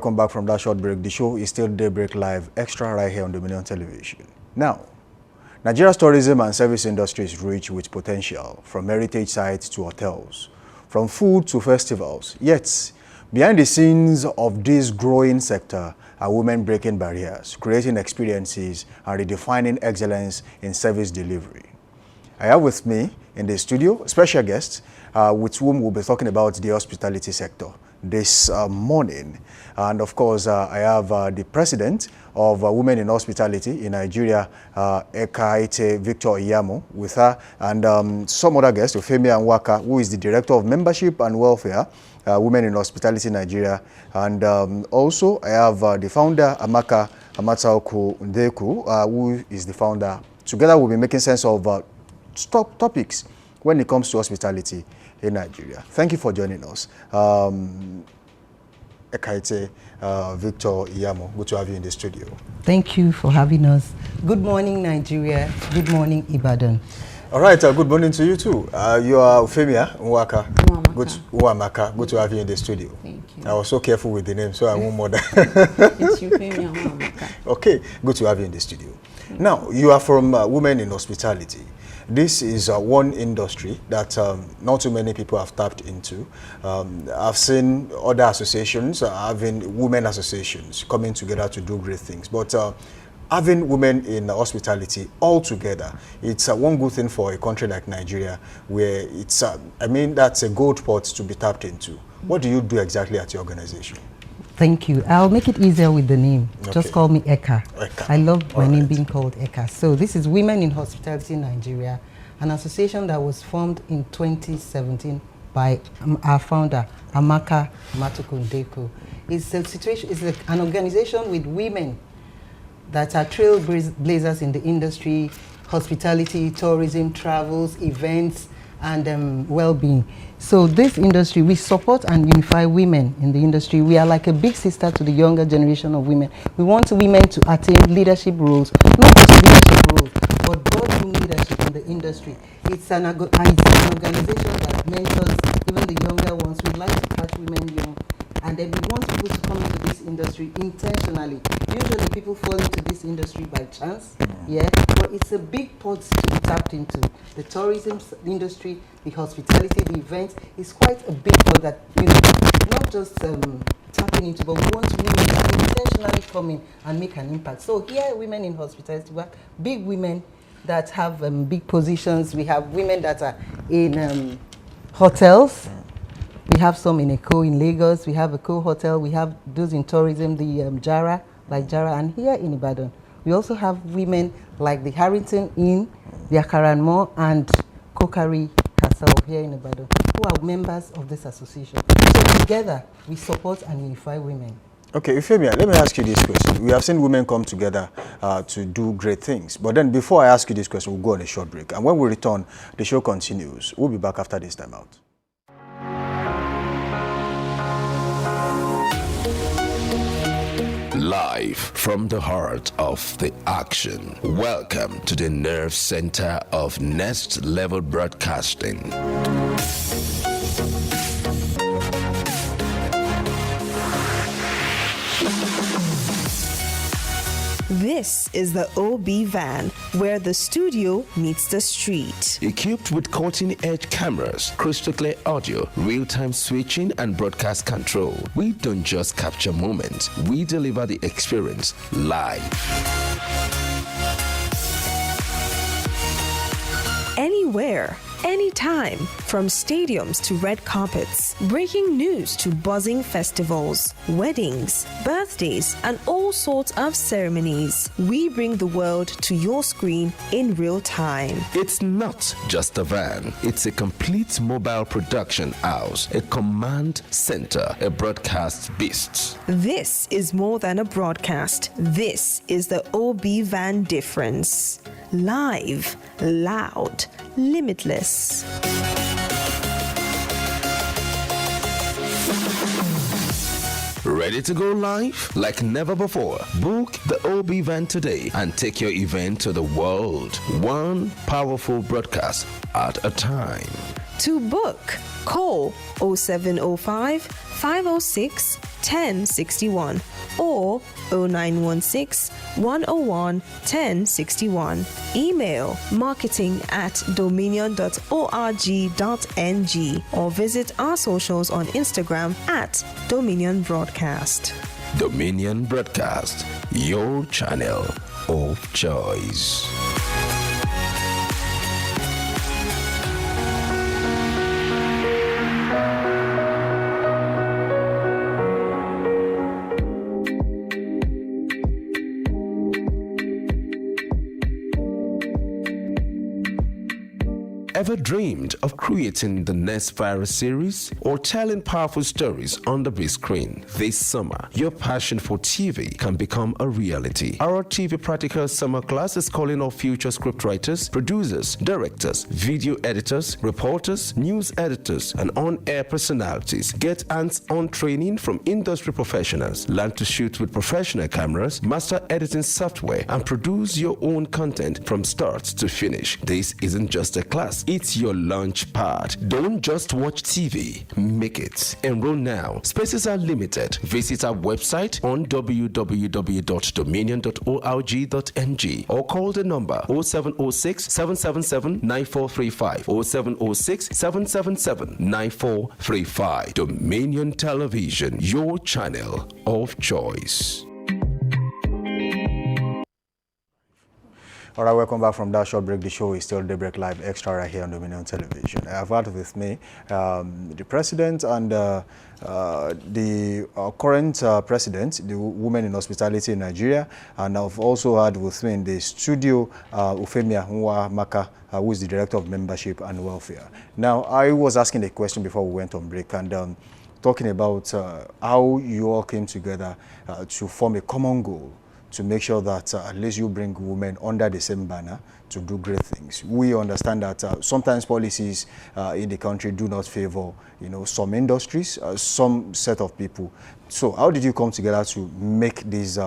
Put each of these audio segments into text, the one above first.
welcome back from that short break. The show is still Daybreak Live Extra right here on Dominion Television. Now, Nigeria's tourism and service industry is rich with potential, from heritage sites to hotels, from food to festivals. Yet, behind the scenes of this growing sector are women breaking barriers, creating experiences, and redefining excellence in service delivery. I have with me in the studio a special guest with whom we'll be talking about the hospitality sector this morning. And of course, I have the president of Women in Hospitality in Nigeria, Ekaite Victor Iyamo, with her, and some other guests, Ofemi Anwaka, who is the Director of Membership and Welfare, Women in Hospitality Nigeria. And also, I have the founder, Amaka Amatsaoku Ndeku, who is the founder. Together, we'll be making sense of topics when it comes to hospitality in Nigeria. Thank you for joining us. Ekaite Victor Iyamo, good to have you in the studio. Thank you for having us. Good morning, Nigeria. Good morning, Ibadan. All right, good morning to you too. You are Ufemia Nwaka. Uwamaka. Good to have you in the studio. Thank you. I was so careful with the name, so I won't more than. It's Ufemia Uwamaka. Okay, good to have you in the studio. Now, you are from Women in Hospitality. This is one industry that not too many people have tapped into. I've seen other associations having women associations coming together to do great things. But having women in hospitality all together, it's one good thing for a country like Nigeria, where it's, I mean, that's a gold pot to be tapped into. What do you do exactly at your organization? Thank you. I'll make it easier with the name. Okay. Just call me Eka. Eka. I love my name being called Eka. So this is Women in Hospitality Nigeria, an association that was formed in 2017 by our founder, Amaka Matukundeku. It's a situation, it's an organization with women that are trailblazers in the industry, hospitality, tourism, travels, events, and well-being. So this industry, we support and unify women in the industry. We are like a big sister to the younger generation of women. We want women to attain leadership roles, not just leadership roles, but boardroom leadership in the industry. It's an organization that mentors even the younger ones. We like to catch women young, and then we want people to come into this industry intentionally. Usually people fall into this industry by chance, yeah, but it's a big pot to be tapped into. The tourism industry, the hospitality, the events, is quite a big pot that, you know, not just tapping into, but we want women to intentionally come in and make an impact. So here, Women in Hospitality, we have big women that have big positions. We have women that are in hotels. We have some in Eko in Lagos. We have a co-hotel. We have those in tourism, the Jara, like Jara. And here in Ibadan, we also have women like the Harrington Inn, the Akaranmo, and Kokari herself here in Ibadan, who are members of this association. So together, we support and unify women. Okay, Euphemia, let me ask you this question. We have seen women come together to do great things. But then before I ask you this question, we'll go on a short break. And when we return, the show continues. We'll be back after this time out. Live from the heart of the action. Welcome to the nerve center of Next Level Broadcasting. This is the OB van, where the studio meets the street. Equipped with cutting-edge cameras, crystal clear audio, real-time switching, and broadcast control, we don't just capture moments, we deliver the experience live. Anywhere, anytime, from stadiums to red carpets, breaking news to buzzing festivals, weddings, birthdays, and all sorts of ceremonies. We bring the world to your screen in real time. It's not just a van, it's a complete mobile production house, a command center, a broadcast beast. This is more than a broadcast. This is the OB van difference. Live, loud, limitless. Ready to go live? Like never before. Book the OB van today and take your event to the world. One powerful broadcast at a time. To book, call 0705 506 1061 or 0916 101 1061. Email marketing@dominion.org.ng or visit our socials on Instagram @Dominion Broadcast. Dominion Broadcast, your channel of choice. Ever dreamed of creating the next virus series or telling powerful stories on the big screen? This summer, your passion for TV can become a reality. Our TV Practical Summer Class is calling all future scriptwriters, producers, directors, video editors, reporters, news editors, and on-air personalities. Get hands-on training from industry professionals. Learn to shoot with professional cameras, master editing software, and produce your own content from start to finish. This isn't just a class. It's your launch pad. Don't just watch TV, make it. Enroll now. Spaces are limited. Visit our website on www.dominion.org.ng or call the number 0706 777 9435 0706 777 9435. Dominion Television, your channel of choice. All right, welcome back from that short break. The show is still Daybreak Live Extra right here on Dominion Television. I have had with me the president and the current president, the Women in Hospitality in Nigeria, and I've also had with me in the studio Ufemia Nwa-Amaka, who is the Director of Membership and Welfare. Now, I was asking a question before we went on break and talking about how you all came together to form a common goal to make sure that at least you bring women under the same banner to do great things. We understand that sometimes policies in the country do not favor, some industries, some set of people. So how did you come together to make this,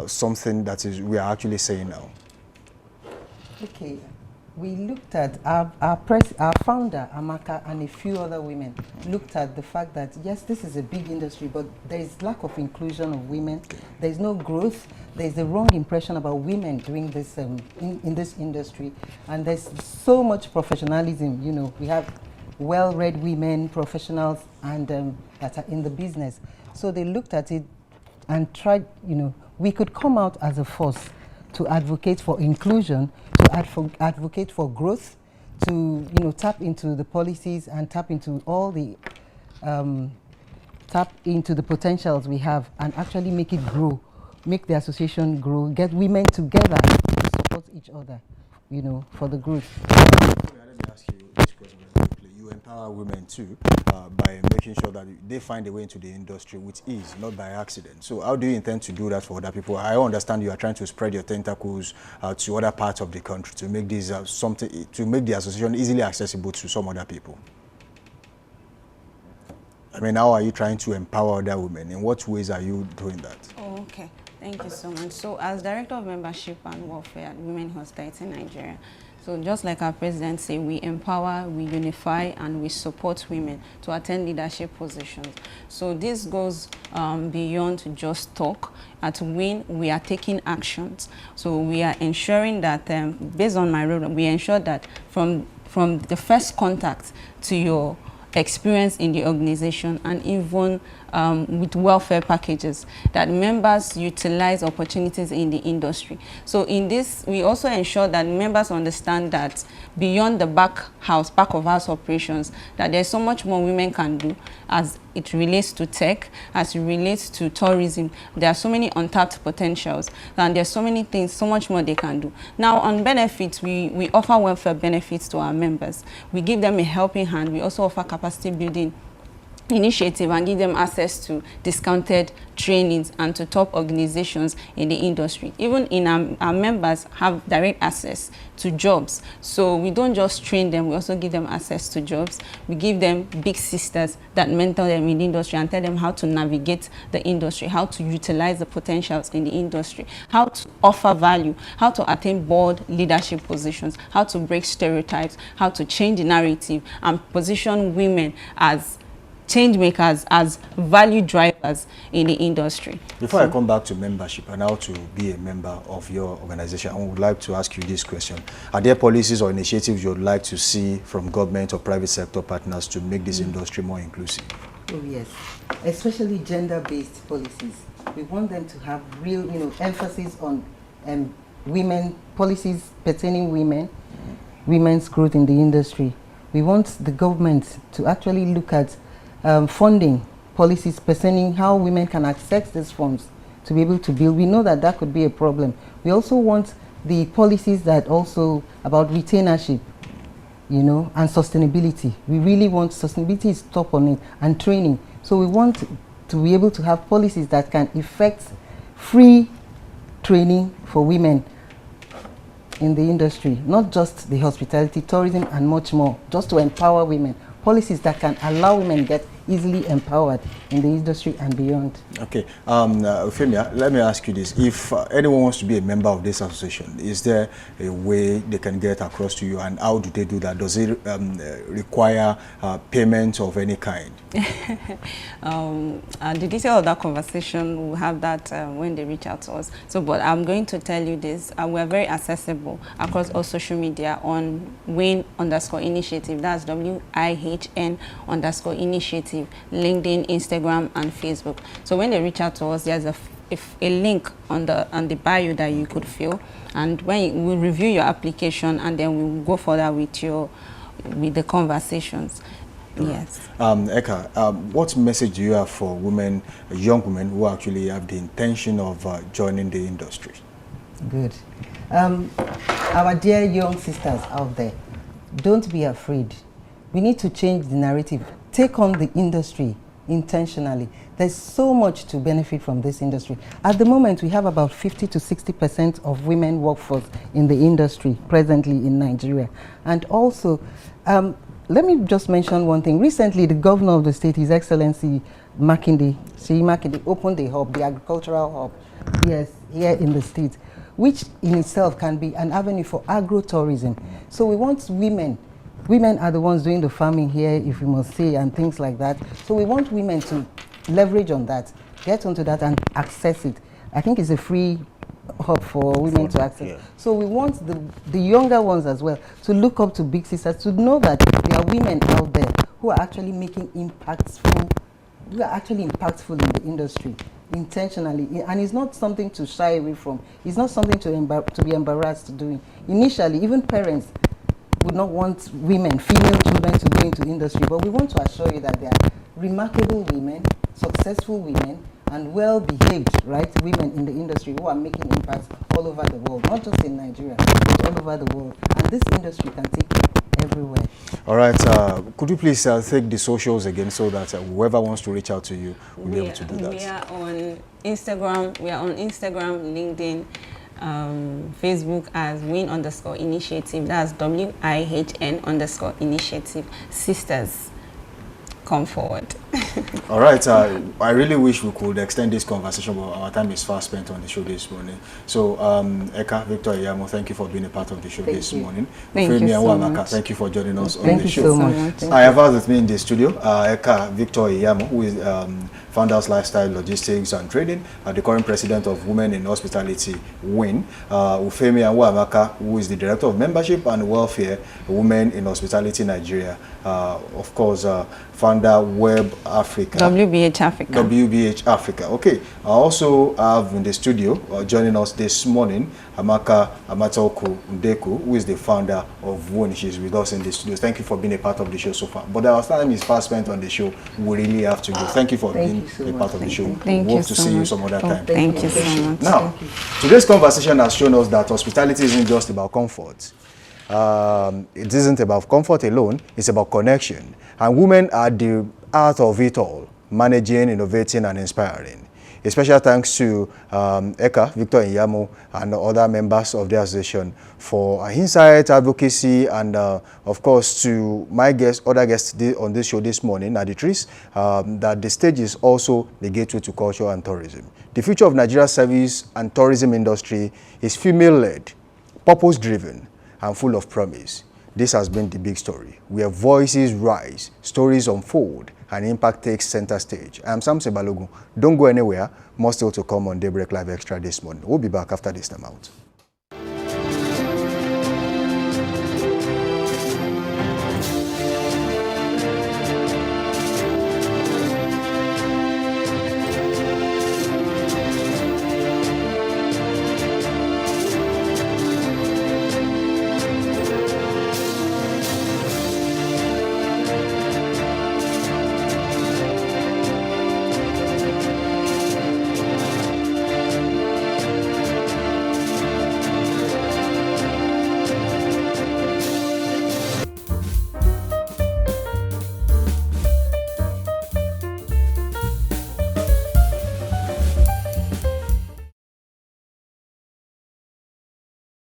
something that is we are actually saying now? Okay. We looked at our founder, Amaka, and a few other women looked at the fact that, yes, this is a big industry, but there is lack of inclusion of women. There is no growth. There is a wrong impression about women doing this in this industry. And there's so much professionalism. We have well-read women, professionals, and that are in the business. So they looked at it and tried, we could come out as a force to advocate for inclusion, to advocate for growth, to tap into the policies and tap into all the potentials we have and actually make it grow, make the association grow, get women together to support each other, for the growth. Let me ask you this question very quickly. You empower women too by making sure that they find a way into the industry with ease, not by accident. So how do you intend to do that for other people? I understand you are trying to spread your tentacles to other parts of the country to make this to make the association easily accessible to some other people. I mean, how are you trying to empower other women? In what ways are you doing that? Oh, okay. Thank you so much. So as Director of Membership and Welfare at Women in Hospitality in Nigeria, so just like our president said, we empower, we unify, and we support women to attain leadership positions. So this goes beyond just talk. At WIN, we are taking actions. So we are ensuring that, based on my role, we ensure that from the first contact to your experience in the organization and even with welfare packages, that members utilize opportunities in the industry. So in this, we also ensure that members understand that beyond the back of house operations, that there's so much more women can do as it relates to tech, as it relates to tourism. There are so many untapped potentials, and there's so many things, so much more they can do. Now on benefits, we offer welfare benefits to our members. We give them a helping hand. We also offer capacity building initiative and give them access to discounted trainings and to top organizations in the industry. Even in our members have direct access to jobs. So we don't just train them, we also give them access to jobs. We give them big sisters that mentor them in the industry and tell them how to navigate the industry, how to utilize the potentials in the industry, how to offer value, how to attain board leadership positions, how to break stereotypes, how to change the narrative and position women as change makers, as value drivers in the industry. Before I come back to membership and how to be a member of your organization, I would like to ask you this question. Are there policies or initiatives you would like to see from government or private sector partners to make this industry more inclusive? Oh yes, especially gender-based policies. We want them to have real, emphasis on women, policies pertaining women's growth in the industry. We want the government to actually look at funding policies pertaining how women can access these funds to be able to build. We know that that could be a problem. We also want the policies that also about retainership, and sustainability. We really want sustainability is top on it, and training. So we want to be able to have policies that can effect free training for women in the industry, not just the hospitality, tourism, and much more, just to empower women. Policies that can allow women get easily empowered in the industry and beyond. Okay, Femia, let me ask you this. If anyone wants to be a member of this association, is there a way they can get across to you, and how do they do that? Does it require payment of any kind? The detail of that conversation, we'll have that when they reach out to us. So, but I'm going to tell you this, we're very accessible across all social media on WIN_initiative, that's WIHN_initiative, LinkedIn, Instagram, and Facebook. So when they reach out to us, there's a link on the bio that you could fill, and when we'll review your application, and then we'll go further with the conversations. Yes. Eka, what message do you have for women, young women who actually have the intention of joining the industry? Good. Our dear young sisters out there, don't be afraid. We need to change the narrative. Take on the industry intentionally. There's so much to benefit from this industry. At the moment, we have about 50 to 60% of women workforce in the industry presently in Nigeria. And also, let me just mention one thing. Recently, the governor of the state, His Excellency Makinde, opened the hub, the agricultural hub, yes, here in the state, which in itself can be an avenue for agro-tourism. So we want women. Women are the ones doing the farming here, if we must say, and things like that. So we want women to leverage on that, get onto that and access it. I think it's a free hub for women to access. Yeah. So we want the younger ones as well to look up to big sisters, to know that there are women out there who are actually making impactful in the industry intentionally, and it's not something to shy away from. It's not something to be embarrassed doing. Initially, even parents would not want female children to go into industry, but we want to assure you that they are remarkable women, successful women, and well-behaved, women in the industry who are making impacts all over the world, not just in Nigeria, but all over the world. And this industry can take everywhere. All right, could you please take the socials again so that whoever wants to reach out to you will be able to do that? We are on Instagram, LinkedIn, Facebook as WIN_initiative, that's WIHN_initiative. Sisters, come forward. All right, I really wish we could extend this conversation, but our time is fast spent on the show this morning. So, Eka, Victor Iyamo, thank you for being a part of the show this morning. Thank you so much. Thank you for joining us on the show. So much. I have with me in the studio, Eka Victor Iyamo, who is Founders Lifestyle Logistics and Trading, the current president of Women in Hospitality, WIN, Ufemi Anwamaka, who is the director of Membership and Welfare, Women in Hospitality Nigeria, of course, founder Web Africa. WBH Africa. WBH Africa. Okay. I also have in the studio joining us this morning Amaka Amatoku Ndeku, who is the founder of WIN. She's with us in the studio. Thank you for being a part of the show so far. But our time is fast spent on the show. We really have to go. Thank you for being a part of the show. Thank we you hope to so see you much. some other time. Thank you so much. Now, today's conversation has shown us that hospitality isn't just about comfort. It isn't about comfort alone. It's about connection. And women are art of it all, managing, innovating, and inspiring. A special thanks to Eka, Victor Inyamo, and other members of the association for insight, advocacy, and of course to my guests, other guests on this show this morning, Naditrice, that the stage is also the gateway to culture and tourism. The future of Nigeria's service and tourism industry is female-led, purpose-driven, and full of promise. This has been the big story, where voices rise, stories unfold, and impact takes center stage. I'm Sam Sebalogun. Don't go anywhere. More still to come on Daybreak Live Extra this morning. We'll be back after this time out.